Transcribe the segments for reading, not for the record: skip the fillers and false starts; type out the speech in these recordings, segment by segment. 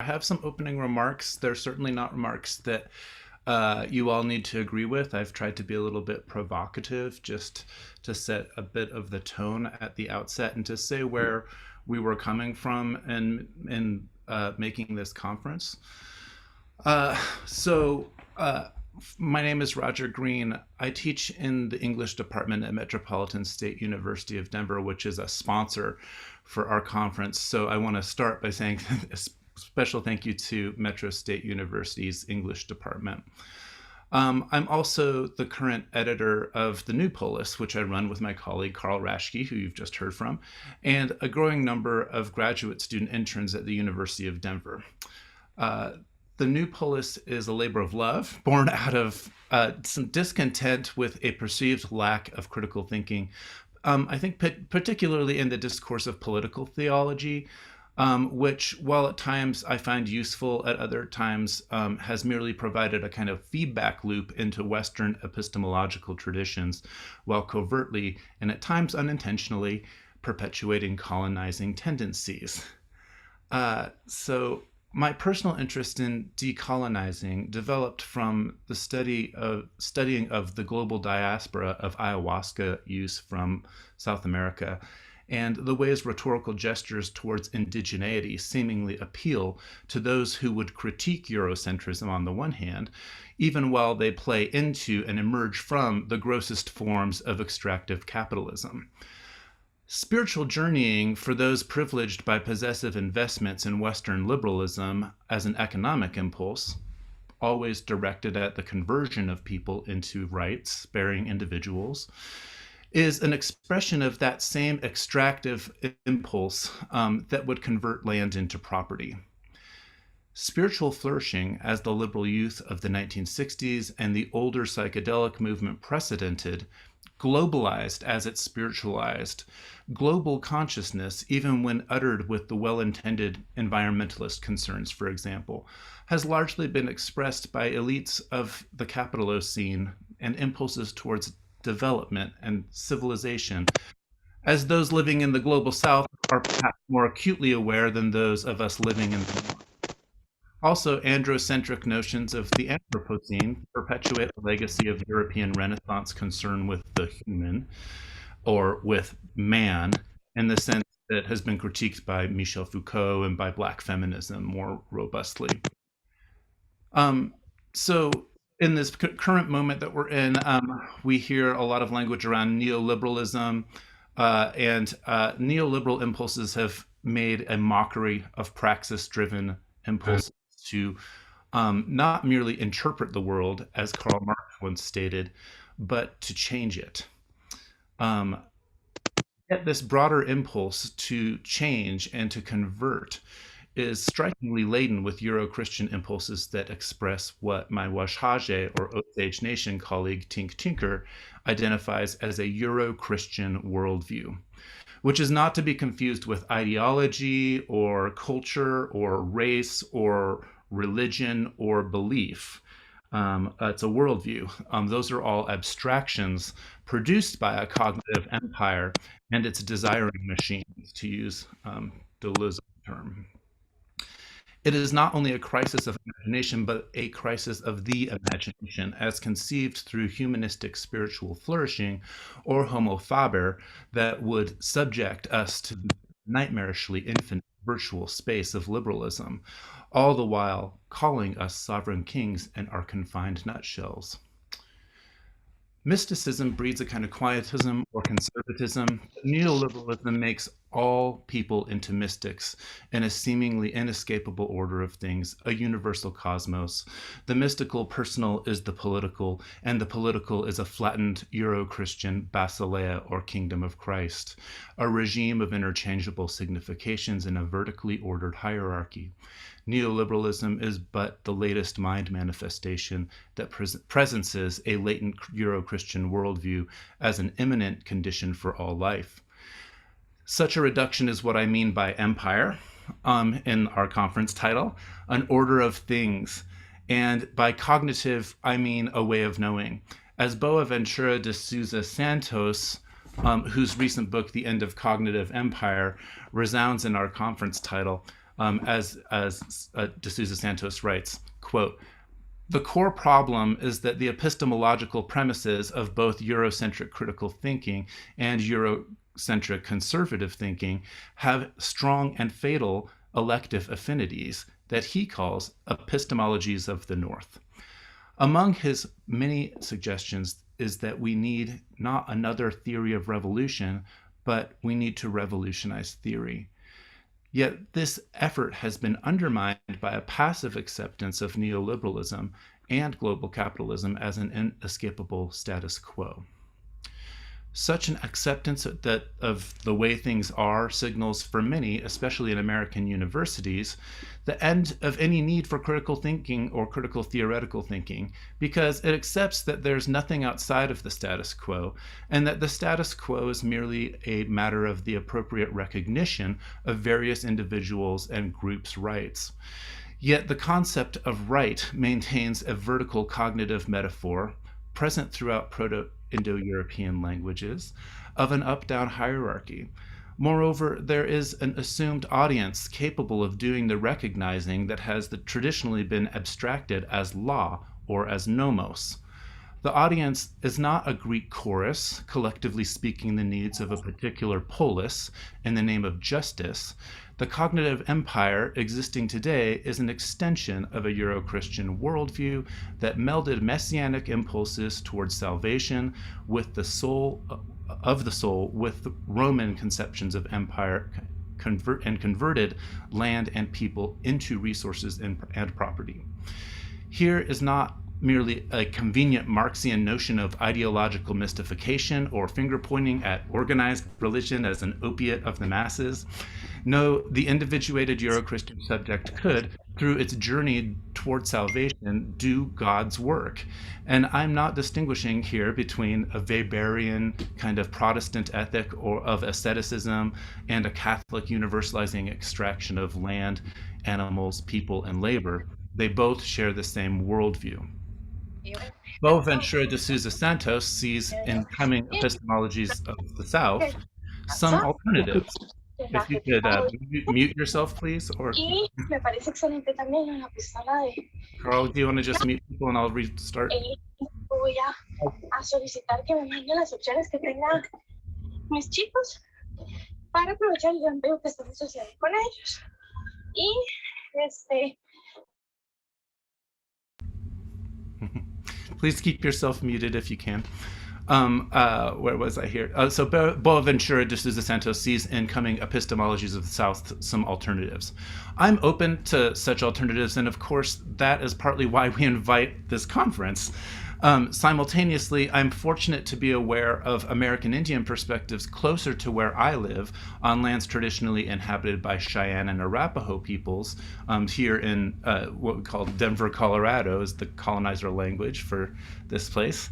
I have some opening remarks. They're certainly not remarks that you all need to agree with. I've tried to be a little bit provocative just to set a bit of the tone at the outset and to say where we were coming from in making this conference. So, my name is Roger Green. I teach in the English department at Metropolitan State University of Denver, which is a sponsor for our conference. So I want to start by saying a special thank you to Metro State University's English department. I'm also the current editor of the New Polis, which I run with my colleague Carl Raschke, who you've just heard from, and a growing number of graduate student interns at the University of Denver. The New Polis is a labor of love born out of some discontent with a perceived lack of critical thinking, I think particularly in the discourse of political theology, which, while at times I find useful, at other times has merely provided a kind of feedback loop into Western epistemological traditions, while covertly and at times unintentionally perpetuating colonizing tendencies. So my personal interest in decolonizing developed from the studying of the global diaspora of ayahuasca use from South America and the ways rhetorical gestures towards indigeneity seemingly appeal to those who would critique Eurocentrism on the one hand, even while they play into and emerge from the grossest forms of extractive capitalism. Spiritual journeying for those privileged by possessive investments in Western liberalism as an economic impulse, always directed at the conversion of people into rights-bearing individuals, is an expression of that same extractive impulse that would convert land into property. Spiritual flourishing, as the liberal youth of the 1960s and the older psychedelic movement precedented, globalized as it spiritualized. Global consciousness, even when uttered with the well-intended environmentalist concerns, for example, has largely been expressed by elites of the capitalocene and impulses towards development and civilization, as those living in the global south are perhaps more acutely aware than those of us living in the north. Also, androcentric notions of the Anthropocene perpetuate a legacy of European Renaissance concern with the human, or with man, in the sense that has been critiqued by Michel Foucault and by Black feminism more robustly. So in this current moment that we're in, we hear a lot of language around neoliberalism, and neoliberal impulses have made a mockery of praxis-driven impulses to not merely interpret the world, as Karl Marx once stated, but to change it. Yet this broader impulse to change and to convert is strikingly laden with Euro-Christian impulses that express what my Washaje or Osage Nation colleague Tink Tinker identifies as a Euro-Christian worldview, which is not to be confused with ideology or culture or race or religion or belief. It's a worldview. Those are all abstractions produced by a cognitive empire and its desiring machines, to use Deleuze's term. It is not only a crisis of imagination, but a crisis of the imagination, as conceived through humanistic spiritual flourishing or homo faber, that would subject us to the nightmarishly infinite virtual space of liberalism, all the while calling us sovereign kings in our confined nutshells. Mysticism breeds a kind of quietism or conservatism. Neoliberalism makes all people into mystics in a seemingly inescapable order of things, a universal cosmos. The mystical personal is the political, and the political is a flattened Euro-Christian basileia or kingdom of Christ, a regime of interchangeable significations in a vertically ordered hierarchy. Neoliberalism is but the latest mind manifestation that presences a latent Euro-Christian worldview as an imminent condition for all life. Such a reduction is what I mean by empire in our conference title, an order of things. And by cognitive, I mean a way of knowing. As Boaventura de Sousa Santos, whose recent book, The End of Cognitive Empire, resounds in our conference title, as De Sousa Santos writes, quote, "The core problem is that the epistemological premises of both Eurocentric critical thinking and Eurocentric conservative thinking have strong and fatal elective affinities that he calls epistemologies of the North." Among his many suggestions is that we need not another theory of revolution, but we need to revolutionize theory. Yet this effort has been undermined by a passive acceptance of neoliberalism and global capitalism as an inescapable status quo. Such an acceptance of the way things are signals for many, especially in American universities, the end of any need for critical thinking or critical theoretical thinking, because it accepts that there's nothing outside of the status quo, and that the status quo is merely a matter of the appropriate recognition of various individuals' and groups' rights. Yet the concept of right maintains a vertical cognitive metaphor present throughout Proto-Indo-European languages of an up-down hierarchy. Moreover, there is an assumed audience capable of doing the recognizing that has traditionally been abstracted as law or as nomos. The audience is not a Greek chorus collectively speaking the needs of a particular polis in the name of justice. The cognitive empire existing today is an extension of a Euro-Christian worldview that melded messianic impulses towards salvation with the soul with Roman conceptions of empire and converted land and people into resources and property. Here is not merely a convenient Marxian notion of ideological mystification or finger pointing at organized religion as an opiate of the masses. No, the individuated Euro-Christian subject could, through its journey toward salvation, do God's work. And I'm not distinguishing here between a Weberian kind of Protestant ethic or of asceticism and a Catholic universalizing extraction of land, animals, people, and labor. They both share the same worldview. Boaventura de Sousa Santos sees in coming epistemologies of the South some alternatives. If you could mute yourself, please, or Carl, do you want to just mute people and I'll restart? Voy a solicitar que me manden las opciones que tengan mis chicos para aprovechar el empleo que estamos haciendo con ellos. Y Please keep yourself muted if you can. Where was I here? So Boaventura de Sousa Santos sees in coming epistemologies of the South some alternatives. I'm open to such alternatives, and of course that is partly why we invite this conference. Simultaneously, I'm fortunate to be aware of American Indian perspectives closer to where I live, on lands traditionally inhabited by Cheyenne and Arapaho peoples, here in what we call Denver, Colorado, is the colonizer language for this place.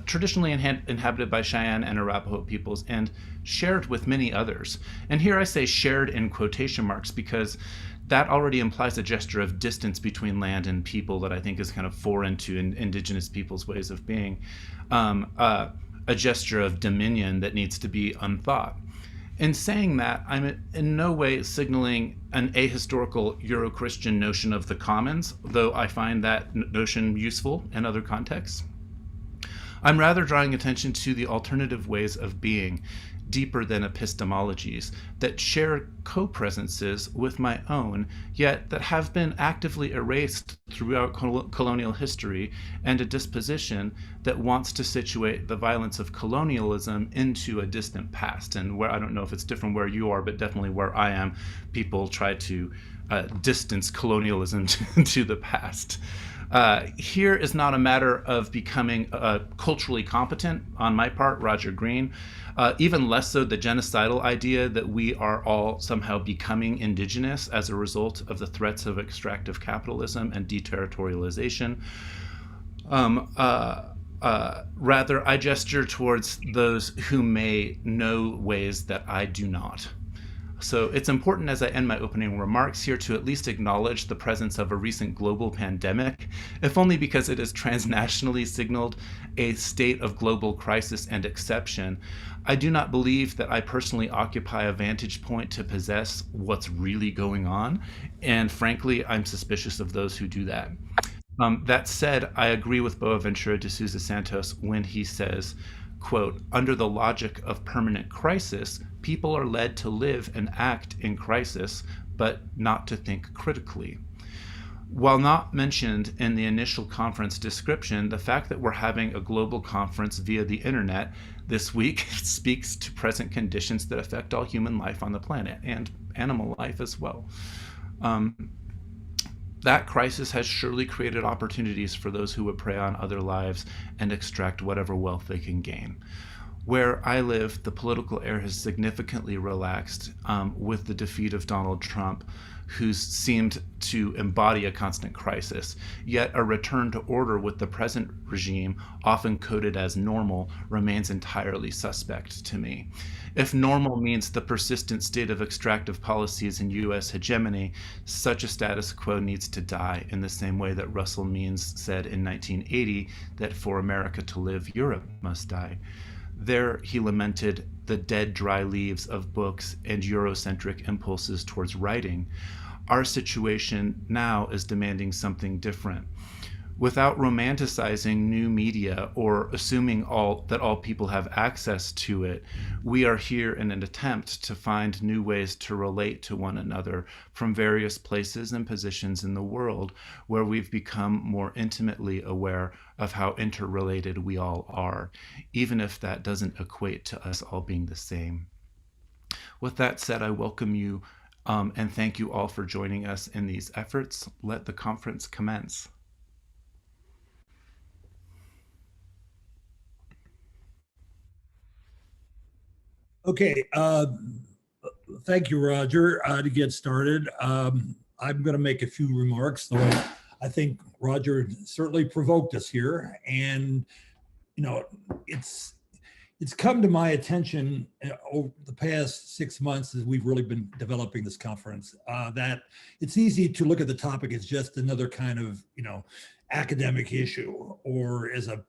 Traditionally inhabited by Cheyenne and Arapaho peoples and shared with many others. And here I say shared in quotation marks because that already implies a gesture of distance between land and people that I think is kind of foreign to indigenous people's ways of being, a gesture of dominion that needs to be unthought. In saying that, I'm in no way signaling an ahistorical Euro-Christian notion of the commons, though I find that notion useful in other contexts. I'm rather drawing attention to the alternative ways of being, deeper than epistemologies, that share co-presences with my own, yet that have been actively erased throughout colonial history, and a disposition that wants to situate the violence of colonialism into a distant past. And where, I don't know if it's different where you are, but definitely where I am, people try to distance colonialism to the past. Here is not a matter of becoming culturally competent on my part, Roger Green, even less so the genocidal idea that we are all somehow becoming indigenous as a result of the threats of extractive capitalism and deterritorialization. Rather, I gesture towards those who may know ways that I do not. So it's important as I end my opening remarks here to at least acknowledge the presence of a recent global pandemic, if only because it has transnationally signaled a state of global crisis and exception. I do not believe that I personally occupy a vantage point to possess what's really going on, and frankly, I'm suspicious of those who do that. That said, I agree with Boaventura de Sousa Santos when he says, quote, under the logic of permanent crisis, people are led to live and act in crisis, but not to think critically. While not mentioned in the initial conference description, the fact that we're having a global conference via the internet this week speaks to present conditions that affect all human life on the planet and animal life as well. That crisis has surely created opportunities for those who would prey on other lives and extract whatever wealth they can gain. Where I live, the political air has significantly relaxed with the defeat of Donald Trump, who seemed to embody a constant crisis. Yet a return to order with the present regime, often coded as normal, remains entirely suspect to me. If normal means the persistent state of extractive policies and US hegemony, such a status quo needs to die in the same way that Russell Means said in 1980 that for America to live, Europe must die. There, he lamented the dead, dry leaves of books and Eurocentric impulses towards writing. Our situation now is demanding something different. Without romanticizing new media or assuming that all people have access to it, we are here in an attempt to find new ways to relate to one another from various places and positions in the world where we've become more intimately aware of how interrelated we all are, even if that doesn't equate to us all being the same. With that said, I welcome you and thank you all for joining us in these efforts. Let the conference commence. Okay, thank you, Roger. To get started, I'm going to make a few remarks, though I think Roger certainly provoked us here, and it's come to my attention over the past 6 months as we've really been developing this conference that it's easy to look at the topic as just another kind of academic issue or as a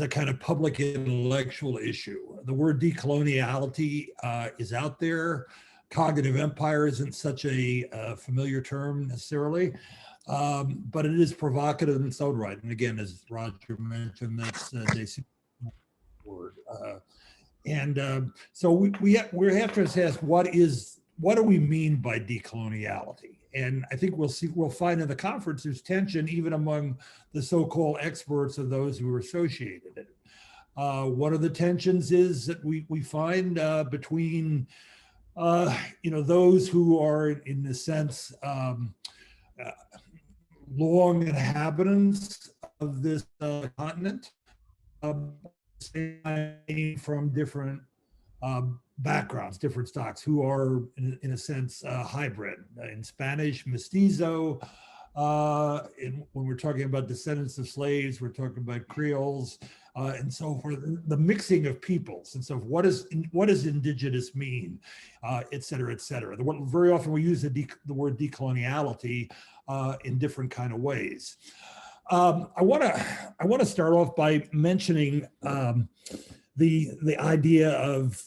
kind of public intellectual issue. The word decoloniality is out there. Cognitive empire isn't such a familiar term necessarily, but it is provocative in its own right. And again, as Roger mentioned, that's the word. So we have to ask what do we mean by decoloniality? And I think we'll find in the conference there's tension even among the so-called experts and those who are associated with it. One of the tensions is that we find between those who are in a sense long inhabitants of this continent, from different backgrounds, different stocks, who are in a sense hybrid. In Spanish, mestizo. When we're talking about descendants of slaves, we're talking about Creoles, and so forth. The mixing of peoples, and so what does indigenous mean, et cetera, et cetera. Very often we use the word decoloniality in different kind of ways. I want to start off by mentioning the idea of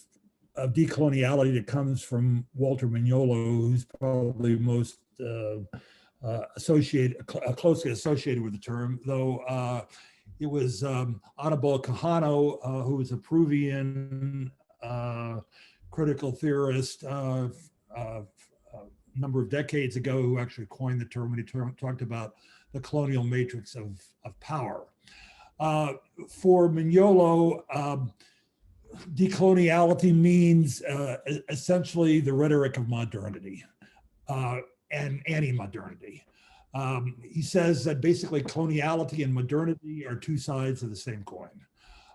decoloniality that comes from Walter Mignolo, who's probably most closely associated with the term, though it was Aníbal Quijano, who was a Peruvian critical theorist a number of decades ago, who actually coined the term when he talked about the colonial matrix of power. For Mignolo, decoloniality means essentially the rhetoric of modernity and anti-modernity. He says that basically coloniality and modernity are two sides of the same coin.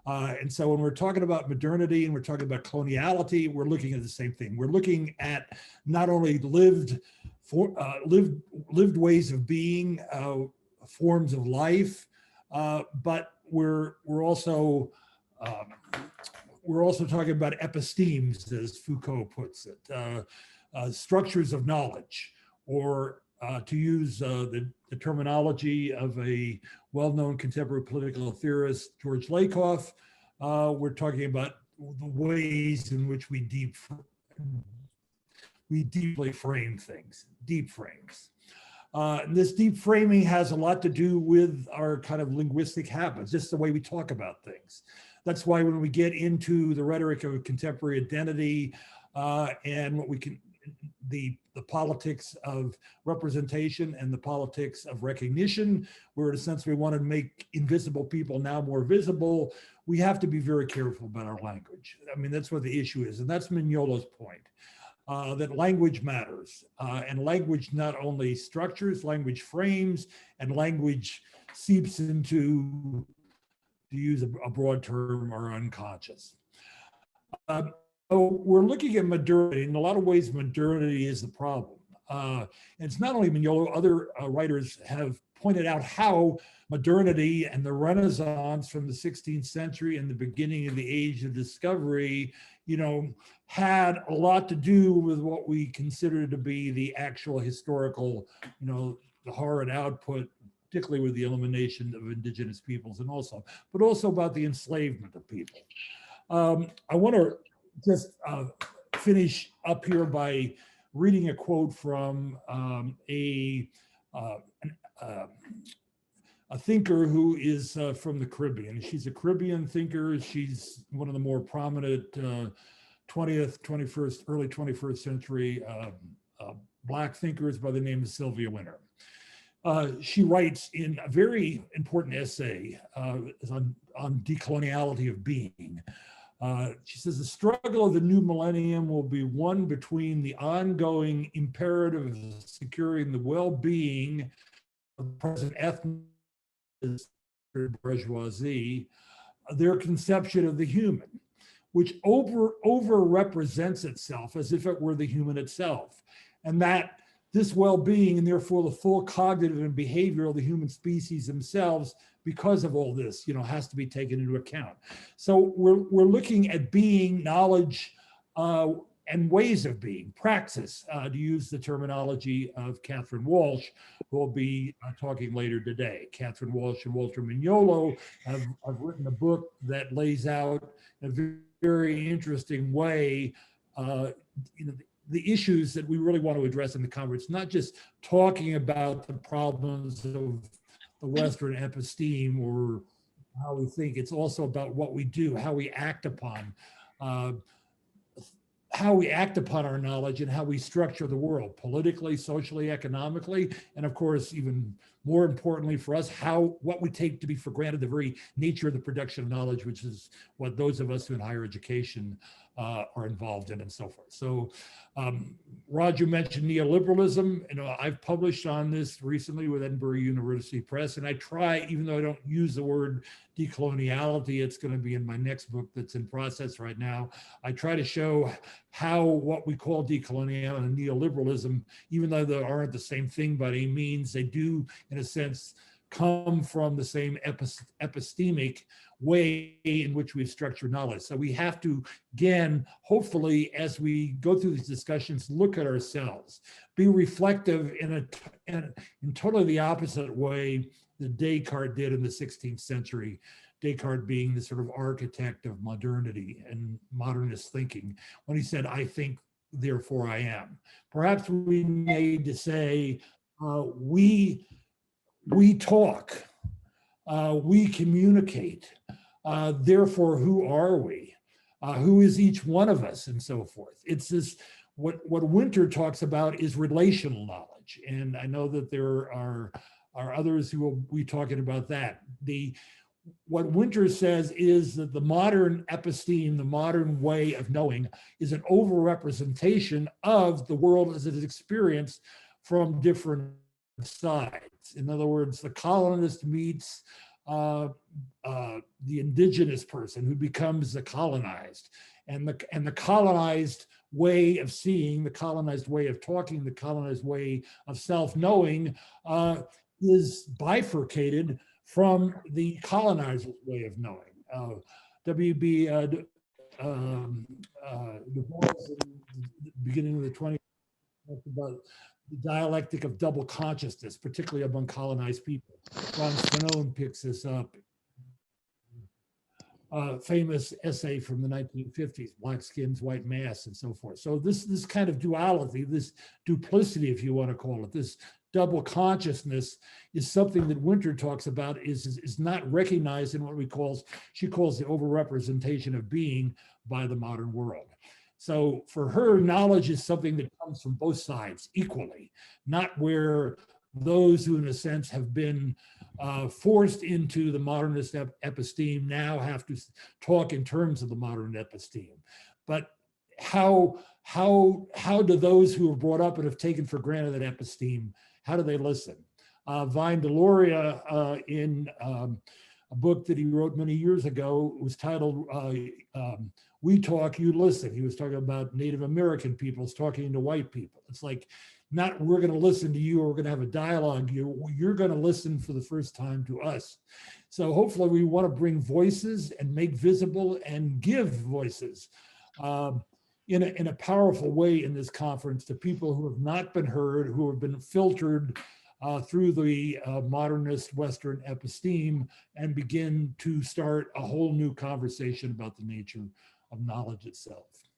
And so when we're talking about modernity and we're talking about coloniality, we're looking at the same thing. We're looking at not only lived ways of being, forms of life, but we're also talking about epistemes, as Foucault puts it. structures of knowledge, or to use the terminology of a well-known contemporary political theorist, George Lakoff, we're talking about the ways in which we deeply frame things, deep frames. And this deep framing has a lot to do with our kind of linguistic habits, just the way we talk about things. That's why when we get into the rhetoric of contemporary identity and what we can, the politics of representation and the politics of recognition, where in a sense we want to make invisible people now more visible, we have to be very careful about our language. I mean, that's what the issue is. And that's Mignolo's point, that language matters. And language not only structures, language frames, and language seeps into, to use a broad term, our unconscious. So we're looking at modernity. In a lot of ways, modernity is the problem. And it's not only Mignolo, other writers have pointed out how modernity and the Renaissance from the 16th century and the beginning of the age of discovery, you know, had a lot to do with what we consider to be the actual historical, you know, the horrid output, particularly with the elimination of indigenous peoples and also, but also about the enslavement of people. I want to just finish up here by reading a quote from a thinker who is from the Caribbean. She's a Caribbean thinker. She's one of the more prominent 20th, 21st, early 21st century Black thinkers by the name of Sylvia Wynter. She writes in a very important essay on decoloniality of being. She says, the struggle of the new millennium will be one between the ongoing imperative of securing the well-being of the present ethnic bourgeoisie, their conception of the human, which over-represents itself as if it were the human itself, and that this well-being and therefore the full cognitive and behavioral of the human species themselves, because of all this, you know, has to be taken into account. So we're looking at being, knowledge, and ways of being, praxis, to use the terminology of Catherine Walsh, who will be talking later today. Catherine Walsh and Walter Mignolo have written a book that lays out in a very interesting way, you know, the issues that we really want to address in the conference, not just talking about the problems of the Western episteme or how we think, it's also about what we do, how we act upon our knowledge and how we structure the world politically, socially, economically, and of course, even more importantly for us, what we take to be for granted, the very nature of the production of knowledge, which is what those of us who in higher education are involved in and so forth. So Roger mentioned neoliberalism. You know, I've published on this recently with Edinburgh University Press, and I try, even though I don't use the word decoloniality, it's going to be in my next book that's in process right now. I try to show how what we call decoloniality and neoliberalism, even though they aren't the same thing by any means, they do, in a sense, come from the same epistemic way in which we've structured knowledge. So we have to, again, hopefully, as we go through these discussions, look at ourselves, be reflective in totally the opposite way that Descartes did in the 16th century. Descartes being the sort of architect of modernity and modernist thinking, when he said, I think, therefore I am. Perhaps we need to say, we talk, we communicate, therefore who are we? Who is each one of us, and so forth. It's this, what Wynter talks about is relational knowledge. And I know that there are others who will be talking about that. What Wynter says is that the modern episteme, the modern way of knowing, is an overrepresentation of the world as it is experienced from different sides. In other words, the colonist meets the indigenous person who becomes the colonized, and the colonized way of seeing, the colonized way of talking, the colonized way of self-knowing is bifurcated from the colonizer's way of knowing. W.B. Du Bois, in the beginning of the 20th talked about the dialectic of double consciousness, particularly among colonized people. Ron Swanone picks this up. Famous essay from the 1950s, Black Skins, White Masks, and so forth. So this kind of duality, this duplicity, if you want to call it, this double consciousness is something that Winter talks about is not recognized in what she calls the overrepresentation of being by the modern world. So for her, knowledge is something that comes from both sides equally, not where those who in a sense have been forced into the modernist episteme now have to talk in terms of the modern episteme. But how do those who are brought up and have taken for granted that episteme, how do they listen? Vine Deloria, in a book that he wrote many years ago, was titled We Talk, You Listen. He was talking about Native American peoples talking to white people. It's like, not we're going to listen to you or we're going to have a dialogue. You're going to listen for the first time to us. So hopefully we want to bring voices and make visible and give voices in a powerful way in this conference to people who have not been heard, who have been filtered through the modernist Western episteme, and begin to start a whole new conversation about the nature of knowledge itself.